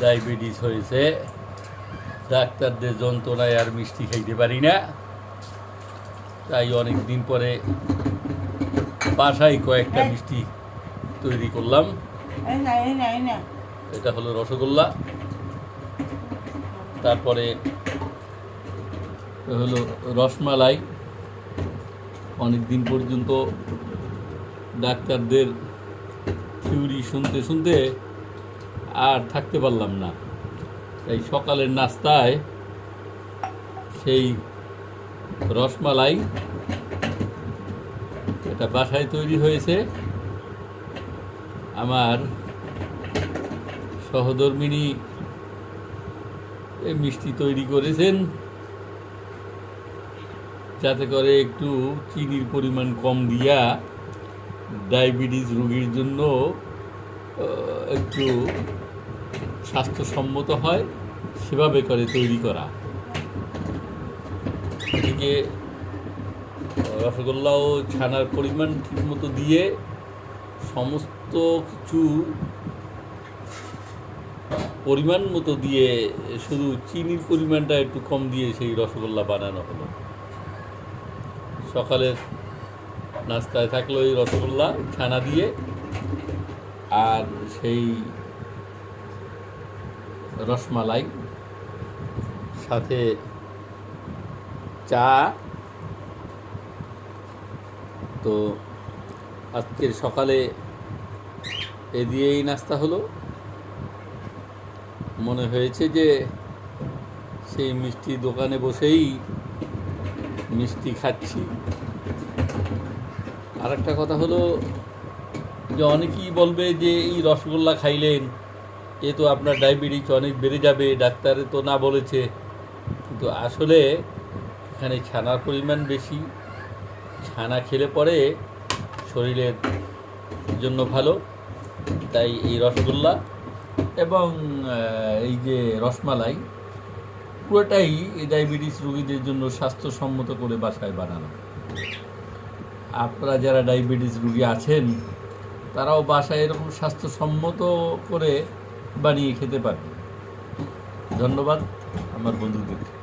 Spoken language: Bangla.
ডায়াবেটিস হয়েছে, ডাক্তারদের যন্ত্রণায় আর মিষ্টি খাইতে পারি না, তাই অনেক দিন পরে বাসায় কয়েকটা মিষ্টি তৈরি করলাম। এটা হলো রসগোল্লা, তারপরে হলো রসমালাই। অনেক দিন পর্যন্ত ডাক্তারদের থিওরি শুনতে শুনতে আর থাকতে পারলাম না, তাই সকালের নাস্তায় সেই রসমালাই এটা বাসায় তৈরি হয়েছে। আমার সহধর্মিণী এই মিষ্টি তৈরি করেছেন, যাতে করে একটু চিনির পরিমাণ কম দিয়া ডায়াবেটিস রোগীর জন্য একটু স্বাস্থ্যসম্মত হয়, সেভাবে করে তৈরি করা। এদিকে রসগোল্লা ও ছানার পরিমাণ ঠিকমতো দিয়ে সমস্ত কিছু পরিমাণ মতো দিয়ে শুধু চিনির পরিমাণটা একটু কম দিয়ে সেই রসগোল্লা বানানো হলো। সকালের নাস্তায় থাকলো এই রসগোল্লা ছানা দিয়ে, আর সেই রসমালাই, সাথে চা। তো আজকের সকালে এ দিয়েই নাস্তা হলো। মনে হয়েছে যে সেই মিষ্টি দোকানে বসেই মিষ্টি খাচ্ছি। আর একটা কথা হলো যে অনেকেই বলবে যে এই রসগোল্লা খাইলেন, এ তো আপনার ডায়াবেটিস অনেক বেড়ে যাবে, ডাক্তারে তো না বলেছে। কিন্তু আসলে এখানে ছানার পরিমাণ বেশি, ছানা খেলে পরে শরীরের জন্য ভালো। তাই এই রসগোল্লা এবং এই যে রসমালাই পুরোটাই এই ডায়াবেটিস রোগীদের জন্য স্বাস্থ্যসম্মত করে বাসায় বানানো। আপনারা যারা ডায়াবেটিস রোগী আছেন তারাও বাসায় এরকম স্বাস্থ্যসম্মত করে বানিয়ে খেতে পারবেন। ধন্যবাদ আমার বন্ধুদেরকে।